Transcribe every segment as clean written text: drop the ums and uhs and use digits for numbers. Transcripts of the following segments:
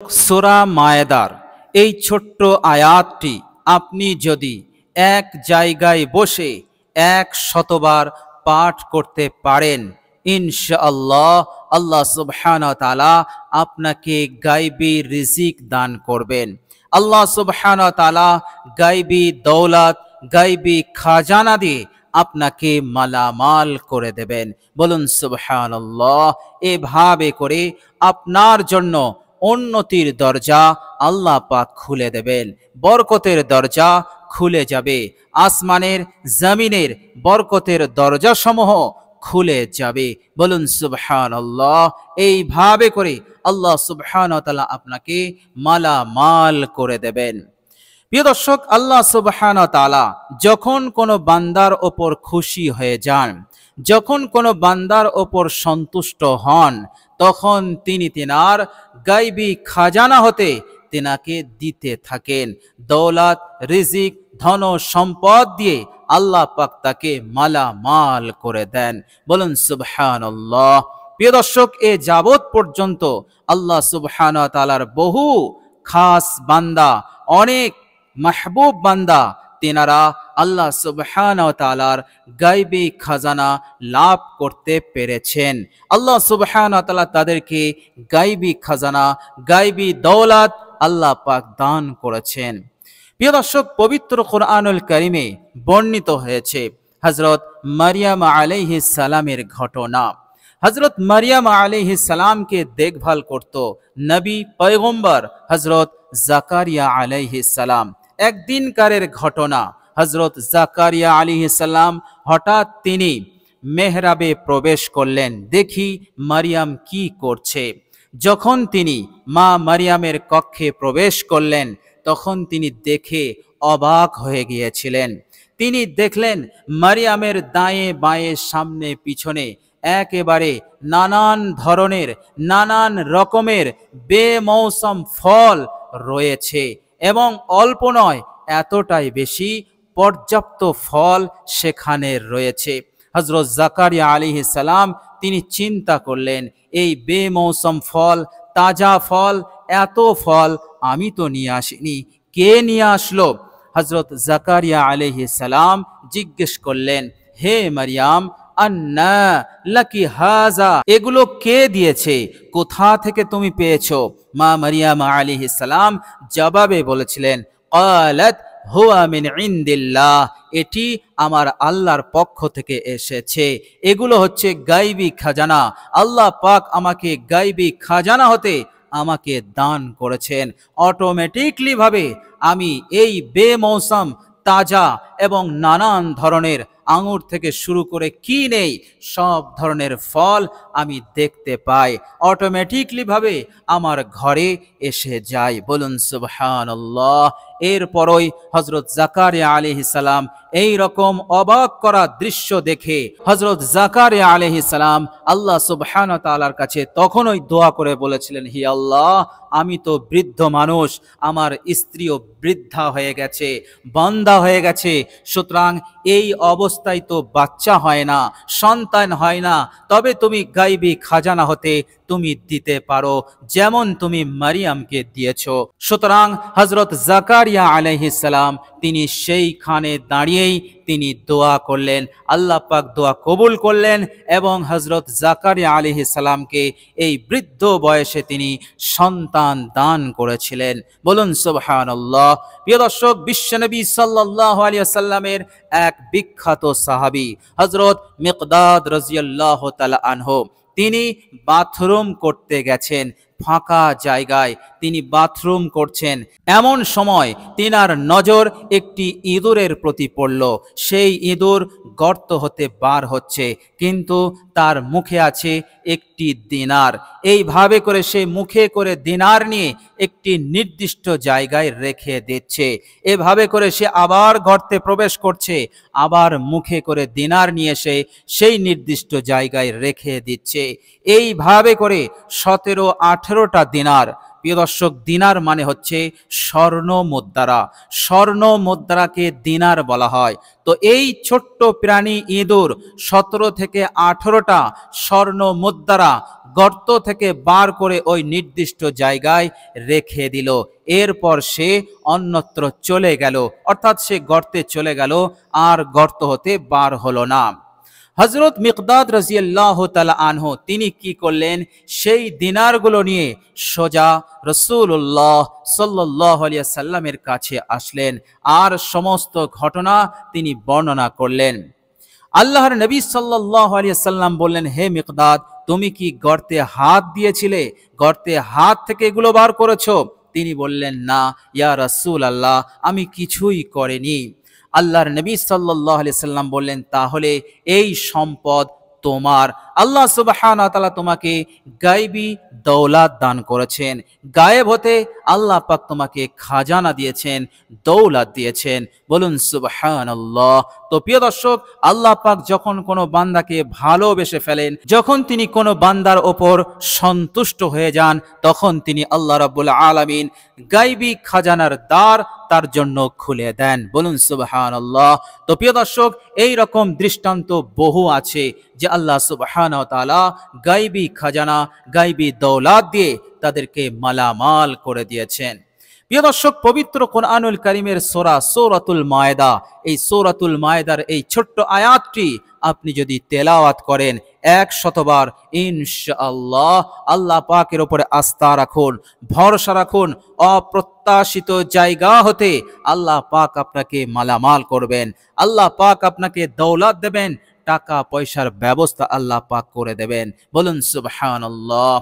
সূরা মায়েদার এই ছোট্ট আয়াতটি আপনি যদি এক জায়গায় বসে 100বার পাঠ করতে পারেন, ইনশাআল্লাহ আল্লাহ সুবহানাহু ওয়া তাআলা আপনাকে গায়বী রিজিক দান করবেন। আল্লাহ সুবহানাহু ওয়া তাআলা গায়বী দৌলত, গায়বী খাজানা দিয়ে আপনাকে মালামাল করে দেবেন। বলুন সুবহানাল্লাহ। এভাবে করে আপনার জন্য উন্নতির দরজা আল্লাহ পাক খুলে দেবেন, বরকতের দরজা খুলে যাবে, আসমানের জমিনের বরকতের দরজা সমূহ খুলে যাবে। বলুন সুবহানাল্লাহ। এইভাবে করে আল্লাহ সুবহানাহু ওয়া তাআলা আপনাকে মালামাল করে দেবেন। প্রিয় দর্শক, আল্লাহ সুবহানাহু ওয়া তাআলা যখন কোনো বান্দার ওপর খুশি হয়ে যান, যখন কোনো বান্দার ওপর সন্তুষ্ট হন, তখন তিনি তিনার গায়বী খাজানা হতে তিনাকে দিতে থাকেন। দৌলত, রিজিক, ধন সম্পদ দিয়ে আল্লাহ পাক তাকে মালামাল করে দেন। বলুন সুবহানাল্লাহ। প্রিয় দর্শক, এ যাবৎ পর্যন্ত আল্লাহ সুবহানাহু ওয়া তাআলার বহু খাস বান্দা, অনেক মাহবুব বান্দা, তেনারা আল্লাহ সুবহানাহু ওয়া তাআলার গায়বী খাজানা লাভ করতে পেরেছেন। আল্লাহ সুবহানাহু ওয়া তাআলা তাদেরকে গায়বী খাজানা, গায়বী দৌলত আল্লাহ পাক দান করেছেন। প্রিয় দর্শক, পবিত্র কোরআনুল কারীমে বর্ণিত হয়েছে হযরত মারিয়াম আলাইহিস সালামের ঘটনা। হযরত মারিয়াম আলাইহিস সালামকে দেখভাল করত নবী পয়গম্বর হযরত জাকারিয়া আলাইহিস সালাম। একদিনকারের ঘটনা, হযরত জাকারিয়া আলাইহিস সালাম হঠাৎ তিনি মেহরাবে প্রবেশ করলেন। দেখি মারিয়াম কি করছে। যখন তিনি মা মারিয়ামের কক্ষে প্রবেশ করলেন, তখন তিনি দেখে অবাক হয়ে গিয়েছিলেন। তিনি দেখলেন মারিয়ামের দায়ে বাঁয়ে, সামনে পিছনে একেবারে নানান ধরনের, নানান রকমের বেমৌসম ফল রয়েছে এবং অল্প নয়, এতটাই বেশি পর্যাপ্ত ফল সেখানে রয়েছে। হযরত জাকারিয়া আলাইহিস সালাম তিনি চিন্তা করলেন, এই বেমৌসম ফল, তাজা ফল, এত ফল আমি তো নিয়ে আসিনি, কে নিয়ে আসলো? হযরত জাকারিয়া আলাইহিস সালাম জিজ্ঞেস করলেন, হে মারিয়াম, আন্না লাকি হাযা, এগুলো কে দিয়েছে, কোথা থেকে তুমি পেয়েছো? মা মারিয়াম আলাইহিস সালাম জবাবে বলেছিলেন, ক্বালাত হুয়া মিন ইনদিল্লাহ, এটি আমার আল্লাহর পক্ষ থেকে এসেছে। এগুলো হচ্ছে গায়বী খাজানা। আল্লাহ পাক আমাকে গায়বী খাজানা হতে আমাকে দান করেছেন। অটোমেটিকলি ভাবে আমি এই বেমৌসম, তাজা এবং নানান ধরনের আঙুর থেকে শুরু করে কি নেই, সব ধরনের ফল আমি দেখতে পাই, অটোমেটিকলি ভাবে আমার ঘরে এসে যায়। বলুন সুবহানাল্লাহ। এরপরই হযরত জাকারিয়া আলাইহিস সালাম এই রকম অবাক করা দৃশ্য দেখে হযরত জাকারিয়া আলাইহিস সালাম আল্লাহ সুবহানাহু ওয়া তাআলার কাছে তখনই দোয়া করে বলেছিলেন, হে আল্লাহ, আমি তো বৃদ্ধ মানুষ, আমার স্ত্রীও বৃদ্ধা হয়ে গেছে, বান্দা হয়ে গেছে, সুতরাং এই অবস্থায় তো বাচ্চা হয় না, সন্তান হয় না, তবে তুমি গায়বী খাজানা হতে তুমি দিতে পারো, যেমন তুমি মারিয়ামকে দিয়েছো। সুতরাং হযরত জাকারিয়া আলাইহিস সালাম তিনি সেইখানে দাঁড়িয়েই তিনি দোয়া করলেন, আল্লাহ পাক দোয়া কবুল করলেন এবং হযরত জাকারিয়া আলাইহিস সালামকে এই বৃদ্ধ বয়সে তিনি সন্তান দান করেছিলেন। বলুন সুবহানাল্লাহ। প্রিয় দর্শক, বিশ্বনবী সাল্লাল্লাহু আলাইহি ওয়াসাল্লামের এক বিখ্যাত সাহাবী হযরত মিকদাদ রাদিয়াল্লাহু তাআলা আনহু, তিনি বাথরুম করতে গেছেন, ফাঁকা জায়গায় তিনি বাথরুম করছেন। এমন সময় তিনার নজর একটি ইঁদুরের প্রতি পড়ল। সেই ইঁদুর গর্ত হতে বার হচ্ছে, কিন্তু তার মুখে আছে একটি দিনার। এইভাবে করে সে মুখে করে দিনার নিয়ে একটি নির্দিষ্ট জায়গায় রেখে দিচ্ছে। এভাবে করে সে আবার গর্তে প্রবেশ করছে, আবার মুখে করে দিনার নিয়ে এসে সেই নির্দিষ্ট জায়গায় রেখে দিচ্ছে। এইভাবে করে 17-18টা দিনার। প্রিয় দর্শক, দিনার মানে হচ্ছে স্বর্ণ মুদ্রা। স্বর্ণ মুদ্রাকে দিনার বলা হয়। তো এই ছোট্ট প্রাণী ইঁদুর 17 থেকে 18টা স্বর্ণ মুদ্রা গর্ত থেকে বার করে ওই নির্দিষ্ট জায়গায় রেখে দিল। এরপর সে অন্যত্র চলে গেল, অর্থাৎ সে গর্তে চলে গেল, আর গর্ত হতে বার হলো না। হযরত মিকদাদ রাদিয়াল্লাহু তাআলা আনহু তিনি কি করলেন, সেই দিনারগুলো নিয়ে সোজা রাসূলুল্লাহ সাল্লাল্লাহু আলাইহি সাল্লামের কাছে আসলেন, আর সমস্ত ঘটনা তিনি বর্ণনা করলেন। আল্লাহর নবী সাল্লাল্লাহু আলাইহি সাল্লাম বললেন, হে মিকদাদ, তুমি কি গর্তে হাত দিয়েছিলে? গর্তে হাত থেকে এগুলো বার করেছো? তিনি বললেন, না ইয়া রাসূলুল্লাহ, আমি কিছুই করিনি। আল্লাহর নবী সাল্লাল্লাহু আলাইহি সাল্লাম বললেন, তাহলে এই সম্পদ তোমার। আল্লাহ সুবহানাহু ওয়া তাআলা তোমাকে গায়বী দৌলত দান করেছেন। গায়েব হতে আল্লাহ পাক তোমাকে খাজানা দিয়েছেন, দৌলত দিয়েছেন। বলুন সুবহানাল্লাহ। তো প্রিয় দর্শক, আল্লাহ পাক যখন কোনো বান্দাকে ভালোবেসে ফেলেন, যখন তিনি কোনো বান্দার ওপর সন্তুষ্ট হয়ে যান, তখন তিনি আল্লাহ রাব্বুল আলামিন গায়বী খাজানার দ্বার তার জন্য খুলে দেন। বলুন সুবহানাল্লাহ। তো প্রিয় দর্শক, এই রকম দৃষ্টান্ত বহু আছে যে আল্লাহ সুবহানাহু ওয়া তাআলা গায়বী খাজানা, গায়বী দৌলত দিয়ে তাদেরকে মালামাল করে দিয়েছেন। প্রিয় দর্শক, পবিত্র কোরআনুল কারীমের সূরাতুল মায়েদা, এই সূরাতুল মায়েদার এই ছোট্ট আয়াতটি আপনি যদি তেলাওয়াত করেন 100 বার, ইনশাআল্লাহ আল্লাহ পাকের উপরে আস্থা রাখুন, ভরসা রাখুন, অপ্রত্যাশিত জায়গা হতে আল্লাহ পাক আপনাকে মালামাল করবেন। আল্লাহ পাক আপনাকে দৌলত দেবেন, টাকা পয়সার ব্যবস্থা আল্লাহ পাক করে দেবেন। বলুন সুবহানাল্লাহ।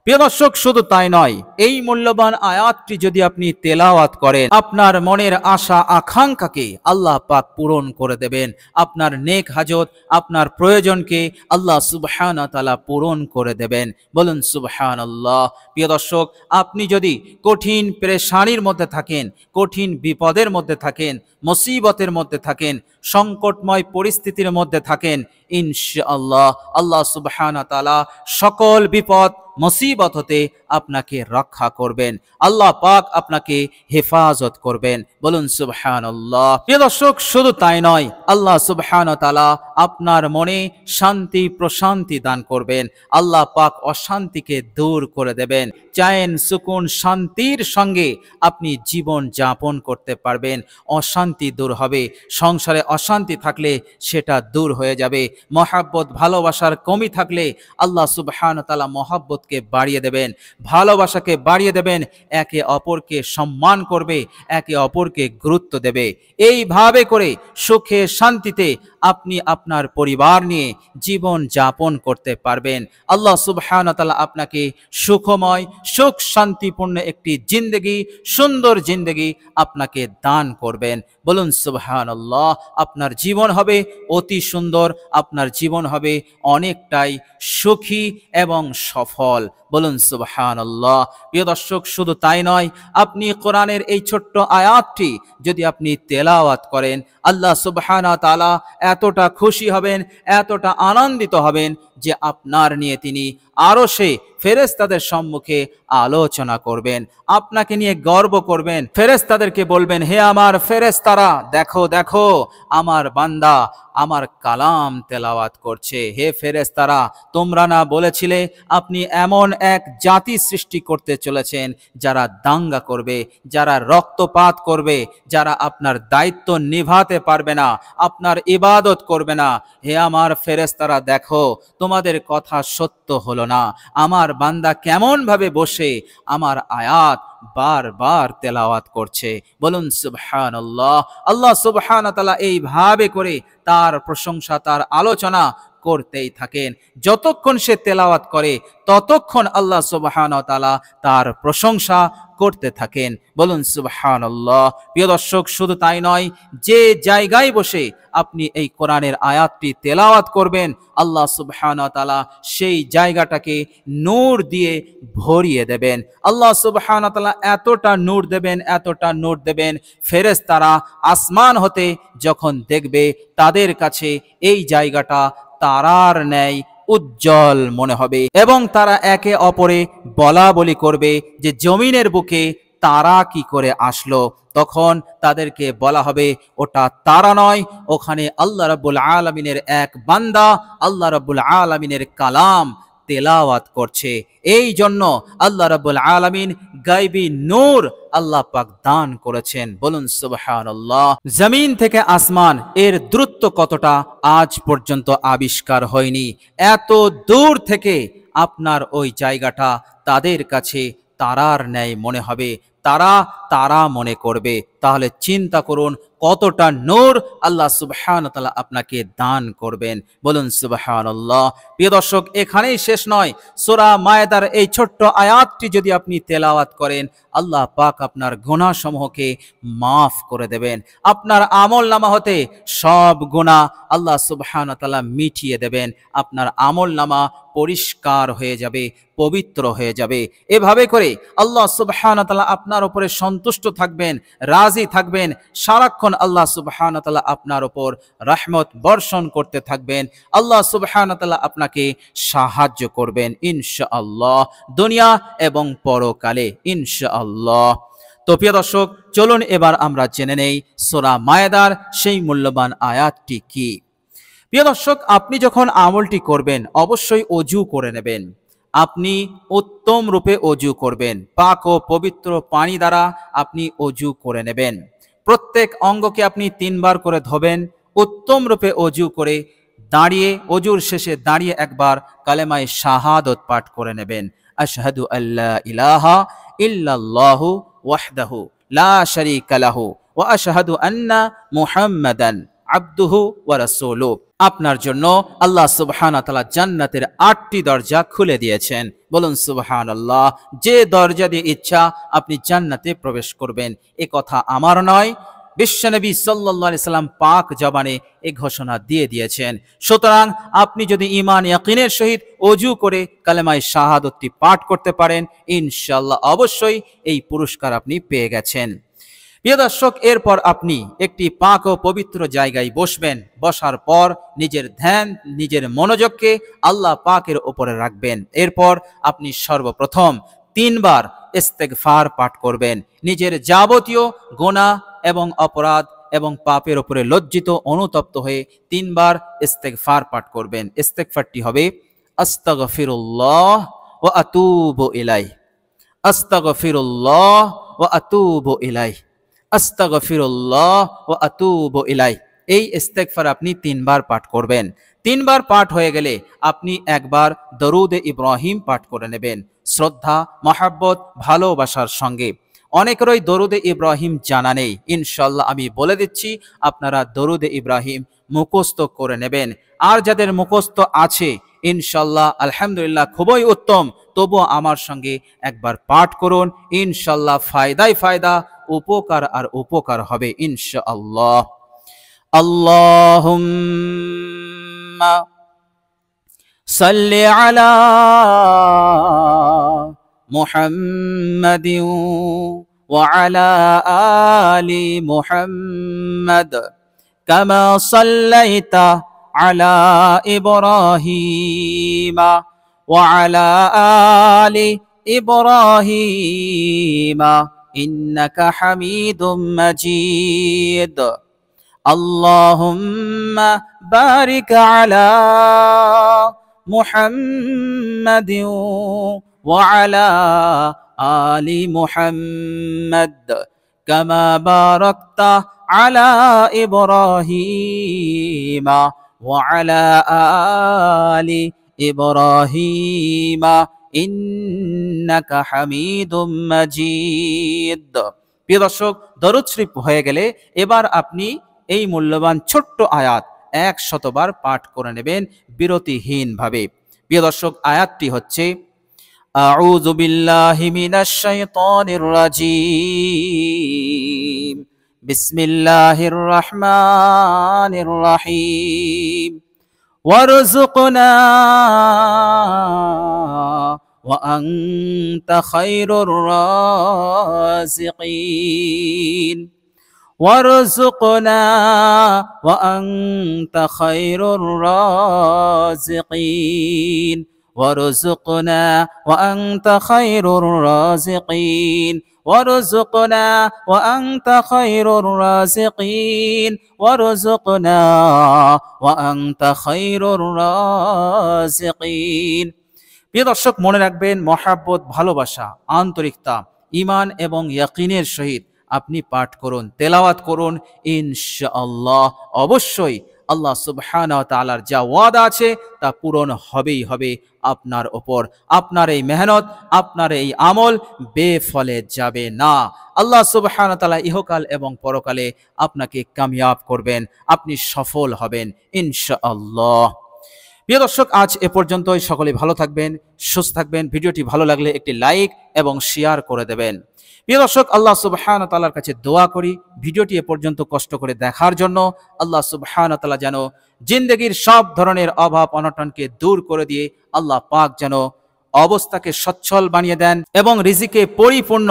প্রিয় দর্শক, শুধু তাই নয়, এই মূল্যবান আয়াতটি যদি আপনি তেলাওয়াত করেন, আপনার মনের আশা আকাঙ্ক্ষাকে আল্লাহ পাক পূরণ করে দেবেন। আপনার নেক হাজত, আপনার প্রয়োজনকে আল্লাহ সুবহানাহু ওয়া তাআলা পূরণ করে দেবেন। বলুন সুবহানাল্লাহ। প্রিয় দর্শক, আপনি যদি কঠিন পেরেশানির মধ্যে থাকেন, কঠিন বিপদের মধ্যে থাকেন, মুসিবতের মধ্যে থাকেন, সংকটময় পরিস্থিতির মধ্যে থাকেন, ইনশাআল্লাহ আল্লাহ সুবহানাহু ওয়া তাআলা সকল বিপদ মুসিবত হতে আপনাকে রক্ষা করবেন। আল্লাহ পাক আপনাকে হেফাজত করবেন। বলুন সুবহানাল্লাহ। প্রিয় দর্শক, শুধু তাই নয়, আল্লাহ সুবহানাহু ওয়া তাআলা আপনার মনে শান্তি প্রশান্তি দান করবেন। আল্লাহ পাক অশান্তিকে দূর করে দেবেন। চায়েন সুকুন শান্তির সঙ্গে আপনি জীবন যাপন করতে পারবেন। অশান্তি দূর হবে। সংসারে অশান্তি থাকলে সেটা দূর হয়ে যাবে। মহাব্বত ভালোবাসার কমি থাকলে আল্লাহ সুবহানাহু ওয়া তাআলা মহাব্বতকে বাড়িয়ে দেবেন, ভালোবাসাকে বাড়িয়ে দেবেন। একে অপরকে সম্মান করবে, একে অপরকে গুরুত্ব দেবে। এইভাবে করে সুখে শান্তিতে আপনি আপনার পরিবার নিয়ে জীবন যাপন করতে পারবেন। আল্লাহ সুবহানাহু ওয়া তাআলা আপনাকে সুখময়, সুখ শান্তিপূর্ণ একটি জিন্দেগি, সুন্দর জিন্দেগি আপনাকে দান করবেন। বলুন সুবহানাল্লাহ। আপনার জীবন হবে অতি সুন্দর, আপনার জীবন হবে অনেকটাই সুখী এবং সফল। বলুন সুবহানাল্লাহ। প্রিয় দর্শক, শুধু তাই নয়, আপনি কোরআনের এই ছোট্ট আয়াতটি যদি আপনি তেলাওয়াত করেন, আল্লাহ সুবহানাহু ওয়া তাআলা এতটা খুশি হবেন, এতটা আনন্দিত হবেন যে আপনার নিয়ে তিনি আরশে ফেরেশতাদের সম্মুখে আলোচনা করবেন, আপনাকে নিয়ে গর্ব করবেন। ফেরেশতাদেরকে বলবেন, হে আমার ফেরেশতারা, দেখো দেখো আমার বান্দা আমার কালাম তেলাওয়াত করছে। হে ফেরেশতারা, তোমরা না বলেছিলে আপনি এমন এক জাতি সৃষ্টি করতে চলেছেন যারা দাঙ্গা করবে, যারা রক্তপাত করবে, যারা আপনার দায়িত্ব নিভাতে পারবে না, আপনার ইবাদত করবে না। হে আমার ফেরেশতারা, দেখো তোমাদের কথা সত্য হলো না। আমার বান্দা কেমন ভাবে বসে আমার আয়াত বারবার তেলাওয়াত করছে। বলুন সুবহানাল্লাহ। আল্লাহ সুবহানাহু ওয়া তাআলা এইভাবে করে তার প্রশংসা, তার আলোচনা করতেই থাকেন। যতক্ষণ সে তেলাওয়াত করে ততক্ষণ আল্লাহ সুবহানাহু ওয়া তাআলা তার প্রশংসা করতে থাকেন। বলুন সুবহানাল্লাহ। প্রিয় দর্শক, শুধু তাই নয়, যে জায়গায় বসে আপনি এই কোরআনের আয়াতটি তেলাওয়াত করবেন, আল্লাহ সুবহানাহু ওয়া তাআলা সেই জায়গাটাকে নূর দিয়ে ভরিয়ে দেবেন। আল্লাহ সুবহানাহু ওয়া তাআলা এতটা নূর দেবেন, এতটা নূর দেবেন, ফেরেশতারা আসমান হতে যখন দেখবে তাদের কাছে এই জায়গাটা তারার ন্যায় উজ্জ্বল মনে হবে, এবং তারা একে অপরে বলা বলি করবে যে জমিনের বুকে তারা কি করে আসলো। তখন তাদেরকে বলা হবে, ওটা তারা নয়, ওখানে আল্লাহ রাব্বুল আলামিনের এক বান্দা, আল্লাহ রাব্বুল আলামিনের কালাম তেলাওয়াত করছে। এই জন্য আল্লাহ রাব্বুল আলামিন গায়বী নূর আল্লাহ পাক দান করেছেন। বলুন সুবহানাল্লাহ। জমিন থেকে আসমান এর দূরত্ব কতটা আজ পর্যন্ত আবিষ্কার হয়নি। এত দূর থেকে আপনার ওই জায়গাটা তাদের কাছে তারার ন্যায় মনে হবে, তারা তারা মনে করবে। তাহলে চিন্তা করুন কতটা নূর আল্লাহ সুবহানাহু ওয়া তাআলা আপনাকে দান করবেন। বলুন সুবহানাল্লাহ। প্রিয় দর্শক, এখানেই শেষ নয়। সূরা মায়েদার এই ছোট্ট আয়াতটি যদি আপনি তেলাওয়াত করেন, আল্লাহ পাক আপনার গুনাহসমূহকে মাফ করে দেবেন। আপনার আমলনামা হতে সব গুনাহ আল্লাহ সুবহানাহু ওয়া তাআলা মিটিয়ে দেবেন। আপনার আমলনামা পরিষ্কার হয়ে যাবে, পবিত্র হয়ে যাবে। এভাবে করে আল্লাহ সুবহানাহু ওয়া তাআলা আপনার উপরে সন্তুষ্ট থাকবেন, রাজি থাকবেন। সারাক্ষণ আল্লাহ সুবহানাহু ওয়া তাআলা আপনার উপর রহমত বর্ষণ করতে থাকবেন। আল্লাহ সুবহানাহু ওয়া তাআলা আপনাকে সাহায্য করবেন ইনশাআল্লাহ, দুনিয়া এবং পরকালে ইনশাআল্লাহ। তো প্রিয় দর্শক, চলুন এবার আমরা জেনে নেই সূরা মায়েদার সেই মূল্যবান আয়াতটি কি। প্রিয় দর্শক, আপনি যখন আমলটি করবেন অবশ্যই অজু করে নেবেন। আপনি উত্তম রূপে অজু করবেন, পাক ও পবিত্র পানি দ্বারা আপনি অজু করে নেবেন। প্রত্যেক অঙ্গকে আপনি 3 বার করে ধোবেন। উত্তম রূপে অজু করে দাঁড়িয়ে, অজুর শেষে দাঁড়িয়ে একবার কালেমায়ে শাহাদাত পাঠ করে নেবেন। আশহাদু আল্লা ইলাহা ইল্লাল্লাহু ওয়াহদাহু লা শারীকা লাহু ওয়া আশহাদু আন্না মুহাম্মাদান আবদুহু ওয়া রাসূলুহু। আপনার জন্য আল্লাহ সুবহানাহু ওয়া তাআলা জান্নাতের 8টি দরজা খুলে দিয়েছেন। বলুন সুবহানাল্লাহ। যে দরজা দিয়ে ইচ্ছা আপনি জান্নাতে প্রবেশ করবেন। এ কথা আমার নয়, বিশ্বনবী সাল্লাল্লাহু আলাইহি সাল্লাম পাক জবানে এই ঘোষণা দিয়ে দিয়েছেন। সুতরাং আপনি যদি ঈমান ইয়াকিনের সহিত ওযু করে কালেমায়ে শাহাদাতটি পাঠ করতে পারেন, ইনশাআল্লাহ অবশ্যই এই পুরস্কার আপনি পেয়ে গেছেন। প্রিয় দর্শক, এরপর আপনি একটি পাক ও পবিত্র জায়গায় বসবেন। বসার পর নিজের ধ্যান, নিজের মনোযোগকে আল্লাহ পাকের উপরে রাখবেন। এরপর আপনি সর্বপ্রথম 3 বার ইস্তেগফার পাঠ করবেন। নিজের যাবতীয় গুনাহ এবং অপরাধ এবং পাপের উপরে লজ্জিত অনুতপ্ত হয়ে 3 বার ইস্তেগফার পাঠ করবেন। ইস্তেগফারটি হবে আস্তাগফিরুল্লাহ ওয়া আতুবু ইলাইহি, আস্তাগফিরুল্লাহ ওয়া আতুবু ইলাইহি, আস্তাগফিরুল্লাহ ওয়া আতুবু ইলাইহি। এই ইস্তেগফার আপনি 3 বার পাঠ করবেন। 3 বার পাঠ হয়ে গেলে আপনি একবার দরুদে ইব্রাহিম পাঠ করে নেবেন, শ্রদ্ধা, মহব্বত, ভালোবাসার সঙ্গে। অনেকেরই দরুদে ইব্রাহিম জানা নেই। ইনশাআল্লাহ আমি বলে দিচ্ছি, আপনারা দরুদে ইব্রাহিম মুখস্থ করে নেবেন। আর যাদের মুখস্থ আছে ইনশাআল্লাহ আলহামদুলিল্লাহ খুবই উত্তম, তবুও আমার সঙ্গে একবার পাঠ করুন। ইনশাআল্লাহ ফায়দাই ফায়দা, উপকার আর উপকার হবে ইনশাআল্লাহ। আল্লাহুম্মা সাল্লি আলা মুহাম্মাদিন ওয়া আলা আলি মুহাম্মাদ কামা সাল্লাইতা আলা ইব্রাহিমা ওয়া আলা আলি ইব্রাহিমা ইন্নাকা হামিদুম মাজিদ। আল্লাহুম্মা বারিক আলা মুহাম্মাদিন ওয়া আলা আলি মুহাম্মাদ কামা বারাকতা আলা ইব্রাহিমা ওয়া আলা আলি ইব্রাহিমা ইন্নাকা হামিদুম মাজিদ। প্রিয় দর্শক, দরুদ শরীফ হয়ে গেলে এবার আপনি এই মূল্যবান ছোট্ট আয়াত 100 বার পাঠ করে নেবেন বিরতিহীন ভাবে। প্রিয় দর্শক, আয়াতটি হচ্ছে আউযু বিল্লাহি মিনাশ শাইতানির রাজীম, বিসমিল্লাহির রহমানির রহিম। ওয়ারযুকনা ওয়া আনতা খায়রুর রাযিকিন, ওয়ারযুকনা ওয়া আনতা খায়রুর রাযিকিন, ওয়ারযুকনা ওয়া আনতা খায়রুর রাযিকিন, ওয়ারযুকনা ওয়া আনতা খায়রুর রাযিকিন, ওয়ারযুকনা ওয়া আনতা খায়রুর রাযিকিন। প্রিয় দর্শক, মনে রাখবেন, মহাব্বত, ভালোবাসা, আন্তরিকতা, ঈমান এবং ইয়াকিনের সহিত আপনি পাঠ করুন, তেলাওয়াত করুন। ইনশাআল্লাহ অবশ্যই আল্লাহ সুবহানাহু ওয়া তাআলার যা ওয়াদা আছে তা পূরণ হবেই হবে আপনার ওপর। আপনার এই মেহনত, আপনার এই আমল বেফলে যাবে না। আল্লাহ সুবহানাহু ওয়া তাআলা ইহকাল এবং পরকালে আপনাকে কামিয়াব করবেন, আপনি সফল হবেন ইনশাআল্লাহ। প্রিয় দর্শক, আজ এ পর্যন্তই। সকলে ভালো থাকবেন, সুস্থ থাকবেন। ভিডিওটি ভালো লাগলে একটি লাইক এবং শেয়ার করে দেবেন। প্রিয় দর্শক, আল্লাহ সুবহানাহু ওয়া তাআলার কাছে দোয়া করি ভিডিওটি এ পর্যন্ত কষ্ট করে দেখার জন্য আল্লাহ সুবহানাহু ওয়া তাআলা যেন জিন্দেগির সব ধরনের অভাব অনটনকে দূর করে দিয়ে আল্লাহ পাক যেন অবস্থাকে সচ্ছল বানিয়ে দেন এবং রিজিকে পরিপূর্ণ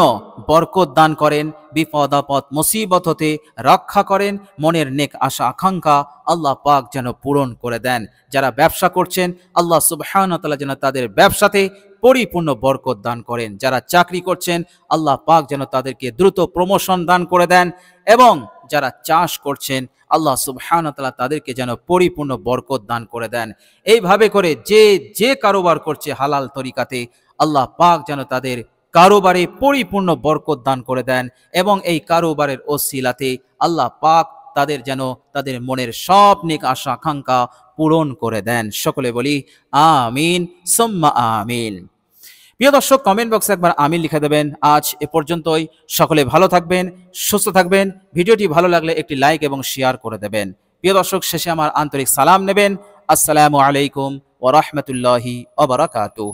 বরকত দান করেন, বিপদ আপদ মুসিবত হতে রক্ষা করেন, মনের নেক আশা আকাঙ্ক্ষা আল্লাহ পাক যেন পূরণ করে দেন। যারা ব্যবসা করছেন আল্লাহ সুবহানাহু ওয়া তাআলা যেন তাদের ব্যবসাতে পরিপূর্ণ বরকত দান করেন। যারা চাকরি করছেন আল্লাহ পাক যেন তাদেরকে দ্রুত প্রমোশন দান করে দেন এবং যারা চাষ করছেন আল্লাহ সুবহানাহু ওয়া তাআলা তাদেরকে যেন পরিপূর্ণ বরকত দান করে দেন। এইভাবে করে যে কারোবার করছে হালাল তরিকাতে আল্লাহ পাক যেন তাদের কারোবারে পরিপূর্ণ বরকত দান করে দেন এবং এই কারোবারের ওসিলাতে আল্লাহ পাক তাদের যেন তাদের মনের সব নেক আশা আকাঙ্ক্ষা পূরণ করে দেন। সকলে বলি আমিন সুম্মা আমিন। প্রিয় দর্শক, কমেন্ট বক্সে একবার আমিন লিখে দেবেন। আজ এ পর্যন্তই। সকলে ভালো থাকবেন, সুস্থ থাকবেন। ভিডিওটি ভালো লাগলে একটি লাইক এবং শেয়ার করে দেবেন। প্রিয় দর্শক, শেষে আমার আন্তরিক সালাম নেবেন। আসসালামু আলাইকুম ওয়া রাহমাতুল্লাহি ওয়া বারাকাতুহু।